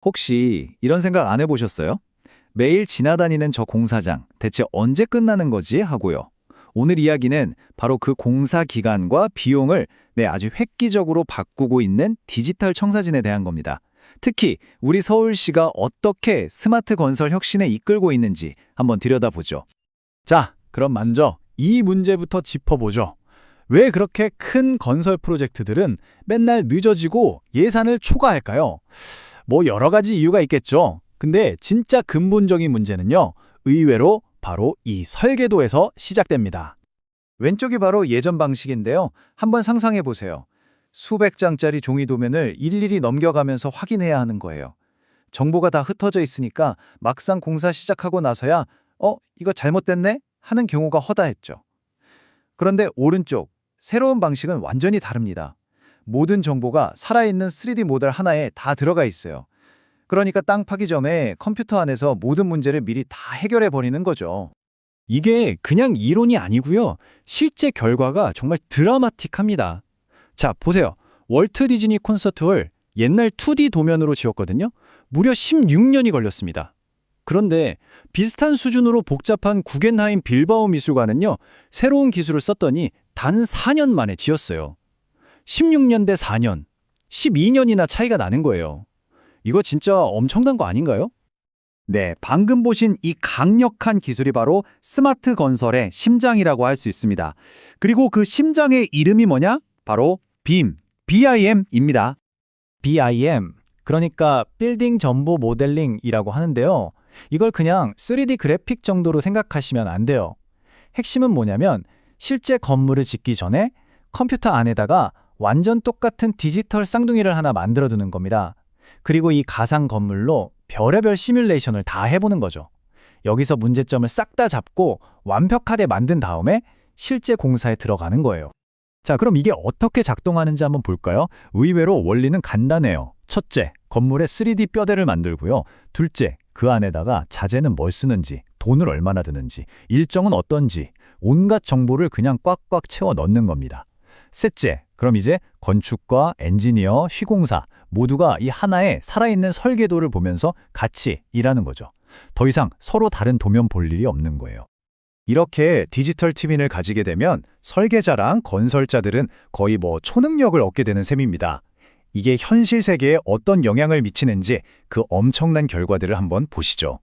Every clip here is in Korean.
혹시 이런 생각 안 해보셨어요? 매일 지나다니는 저 공사장, 대체 언제 끝나는 거지? 하고요. 오늘 이야기는 바로 그 공사 기간과 비용을 아주 획기적으로 바꾸고 있는 디지털 청사진에 대한 겁니다. 특히 우리 서울시가 어떻게 스마트 건설 혁신에 이끌고 있는지 한번 들여다보죠. 자, 그럼 먼저 이 문제부터 짚어보죠. 왜 그렇게 큰 건설 프로젝트들은 맨날 늦어지고 예산을 초과할까요? 뭐 여러 가지 이유가 있겠죠. 근데 진짜 근본적인 문제는요, 의외로 바로 이 설계도에서 시작됩니다. 왼쪽이 바로 예전 방식인데요. 한번 상상해 보세요. 수백 장짜리 종이 도면을 일일이 넘겨가면서 확인해야 하는 거예요. 정보가 다 흩어져 있으니까 막상 공사 시작하고 나서야 이거 잘못됐네? 하는 경우가 허다했죠. 그런데 오른쪽, 새로운 방식은 완전히 다릅니다. 모든 정보가 살아있는 3D 모델 하나에 다 들어가 있어요. 그러니까 땅 파기 전에 컴퓨터 안에서 모든 문제를 미리 다 해결해 버리는 거죠. 이게 그냥 이론이 아니고요. 실제 결과가 정말 드라마틱합니다. 자, 보세요. 월트 디즈니 콘서트홀 옛날 2D 도면으로 지었거든요. 무려 16년이 걸렸습니다. 그런데 비슷한 수준으로 복잡한 구겐하임 빌바오 미술관은요. 새로운 기술을 썼더니 단 4년 만에 지었어요. 16년 대 4년, 12년이나 차이가 나는 거예요. 이거 진짜 엄청난 거 아닌가요? 네, 방금 보신 이 강력한 기술이 바로 스마트 건설의 심장이라고 할 수 있습니다. 그리고 그 심장의 이름이 뭐냐? 바로 BIM입니다. BIM, 그러니까 빌딩 정보 모델링이라고 하는데요. 이걸 그냥 3D 그래픽 정도로 생각하시면 안 돼요. 핵심은 뭐냐면 실제 건물을 짓기 전에 컴퓨터 안에다가 완전 똑같은 디지털 쌍둥이를 하나 만들어두는 겁니다. 그리고 이 가상 건물로 별의별 시뮬레이션을 다 해보는 거죠. 여기서 문제점을 싹 다 잡고 완벽하게 만든 다음에 실제 공사에 들어가는 거예요. 자, 그럼 이게 어떻게 작동하는지 한번 볼까요? 의외로 원리는 간단해요. 첫째, 건물에 3D 뼈대를 만들고요. 둘째, 그 안에다가 자재는 뭘 쓰는지, 돈을 얼마나 드는지, 일정은 어떤지 온갖 정보를 그냥 꽉꽉 채워 넣는 겁니다. 셋째, 그럼 이제 건축가, 엔지니어, 시공사 모두가 이 하나의 살아있는 설계도를 보면서 같이 일하는 거죠. 더 이상 서로 다른 도면 볼 일이 없는 거예요. 이렇게 디지털 트윈을 가지게 되면 설계자랑 건설자들은 거의 초능력을 얻게 되는 셈입니다. 이게 현실 세계에 어떤 영향을 미치는지 그 엄청난 결과들을 한번 보시죠.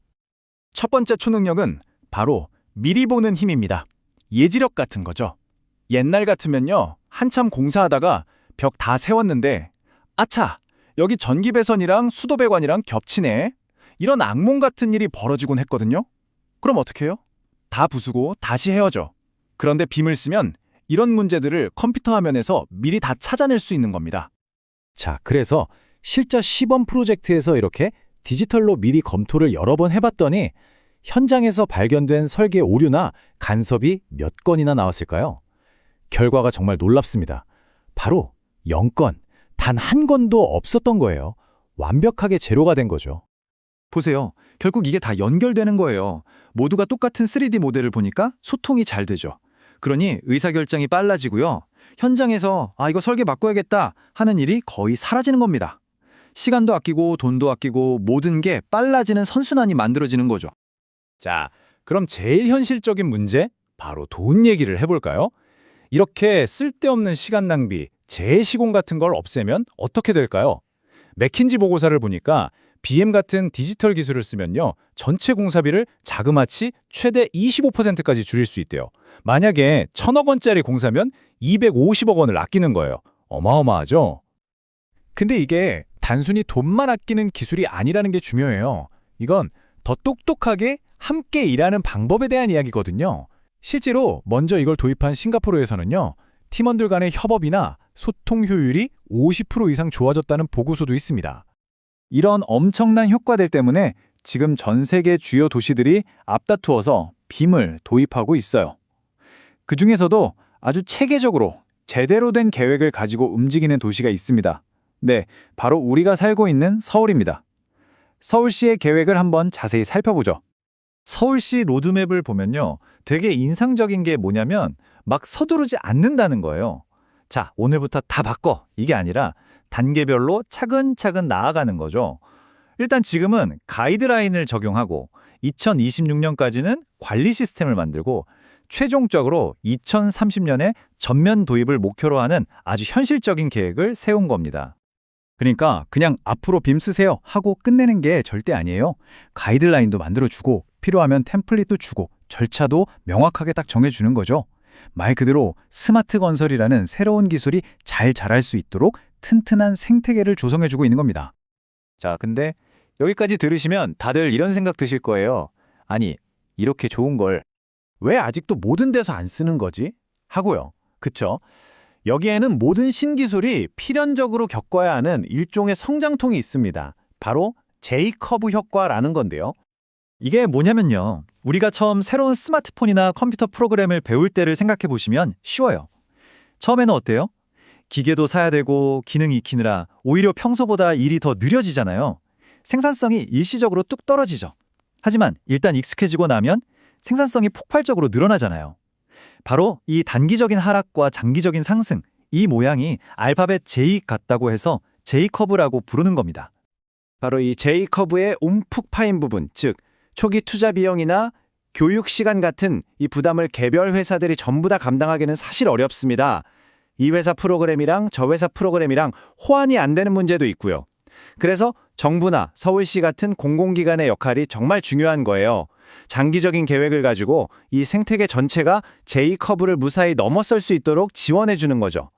첫 번째 초능력은 바로 미리 보는 힘입니다. 예지력 같은 거죠. 옛날 같으면요, 한참 공사하다가 벽 다 세웠는데 아차! 여기 전기배선이랑 수도배관이랑 겹치네. 이런 악몽 같은 일이 벌어지곤 했거든요. 그럼 어떻게 해요? 다 부수고 다시 헤어져. 그런데 빔을 쓰면 이런 문제들을 컴퓨터 화면에서 미리 다 찾아낼 수 있는 겁니다. 자, 그래서 실제 시범 프로젝트에서 이렇게 디지털로 미리 검토를 여러 번 해봤더니 현장에서 발견된 설계 오류나 간섭이 몇 건이나 나왔을까요? 결과가 정말 놀랍습니다. 바로 0건, 단 한 건도 없었던 거예요. 완벽하게 제로가 된 거죠. 보세요. 결국 이게 다 연결되는 거예요. 모두가 똑같은 3D 모델을 보니까 소통이 잘 되죠. 그러니 의사결정이 빨라지고요. 현장에서 이거 설계 바꿔야겠다 하는 일이 거의 사라지는 겁니다. 시간도 아끼고 돈도 아끼고 모든 게 빨라지는 선순환이 만들어지는 거죠. 자, 그럼 제일 현실적인 문제, 바로 돈 얘기를 해볼까요? 이렇게 쓸데없는 시간 낭비, 재시공 같은 걸 없애면 어떻게 될까요? 맥킨지 보고서를 보니까 BM 같은 디지털 기술을 쓰면요, 전체 공사비를 자그마치 최대 25%까지 줄일 수 있대요. 만약에 1,000억 원짜리 공사면 250억 원을 아끼는 거예요. 어마어마하죠? 근데 이게 단순히 돈만 아끼는 기술이 아니라는 게 중요해요. 이건 더 똑똑하게 함께 일하는 방법에 대한 이야기거든요. 실제로 먼저 이걸 도입한 싱가포르에서는요, 팀원들 간의 협업이나 소통 효율이 50% 이상 좋아졌다는 보고서도 있습니다. 이런 엄청난 효과들 때문에 지금 전 세계 주요 도시들이 앞다투어서 빔을 도입하고 있어요. 그 중에서도 아주 체계적으로 제대로 된 계획을 가지고 움직이는 도시가 있습니다. 네, 바로 우리가 살고 있는 서울입니다. 서울시의 계획을 한번 자세히 살펴보죠. 서울시 로드맵을 보면요, 되게 인상적인 게 뭐냐면 막 서두르지 않는다는 거예요. 자, 오늘부터 다 바꿔! 이게 아니라 단계별로 차근차근 나아가는 거죠. 일단 지금은 가이드라인을 적용하고 2026년까지는 관리 시스템을 만들고 최종적으로 2030년에 전면 도입을 목표로 하는 아주 현실적인 계획을 세운 겁니다. 그러니까 그냥 앞으로 빔 쓰세요 하고 끝내는 게 절대 아니에요. 가이드라인도 만들어주고 필요하면 템플릿도 주고 절차도 명확하게 딱 정해주는 거죠. 말 그대로 스마트 건설이라는 새로운 기술이 잘 자랄 수 있도록 튼튼한 생태계를 조성해주고 있는 겁니다. 자, 근데 여기까지 들으시면 다들 이런 생각 드실 거예요. 아니, 이렇게 좋은 걸 왜 아직도 모든 데서 안 쓰는 거지? 하고요. 그쵸? 여기에는 모든 신기술이 필연적으로 겪어야 하는 일종의 성장통이 있습니다. 바로 J-커브 효과라는 건데요. 이게 뭐냐면요. 우리가 처음 새로운 스마트폰이나 컴퓨터 프로그램을 배울 때를 생각해 보시면 쉬워요. 처음에는 어때요? 기계도 사야 되고 기능 익히느라 오히려 평소보다 일이 더 느려지잖아요. 생산성이 일시적으로 뚝 떨어지죠. 하지만 일단 익숙해지고 나면 생산성이 폭발적으로 늘어나잖아요. 바로 이 단기적인 하락과 장기적인 상승, 이 모양이 알파벳 J 같다고 해서 J-커브라고 부르는 겁니다. 바로 이 J-커브의 움푹 파인 부분, 즉 초기 투자 비용이나 교육 시간 같은 이 부담을 개별 회사들이 전부 다 감당하기는 사실 어렵습니다. 이 회사 프로그램이랑 저 회사 프로그램이랑 호환이 안 되는 문제도 있고요. 그래서 정부나 서울시 같은 공공기관의 역할이 정말 중요한 거예요. 장기적인 계획을 가지고 이 생태계 전체가 J-커브를 무사히 넘어설 수 있도록 지원해 주는 거죠.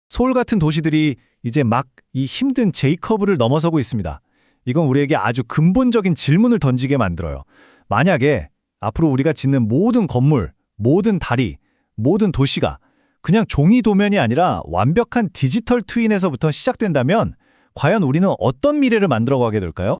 서울 같은 도시들이 이제 막 이 힘든 J-커브를 넘어서고 있습니다. 이건 우리에게 아주 근본적인 질문을 던지게 만들어요. 만약에 앞으로 우리가 짓는 모든 건물, 모든 다리, 모든 도시가 그냥 종이 도면이 아니라 완벽한 디지털 트윈에서부터 시작된다면 과연 우리는 어떤 미래를 만들어가게 될까요?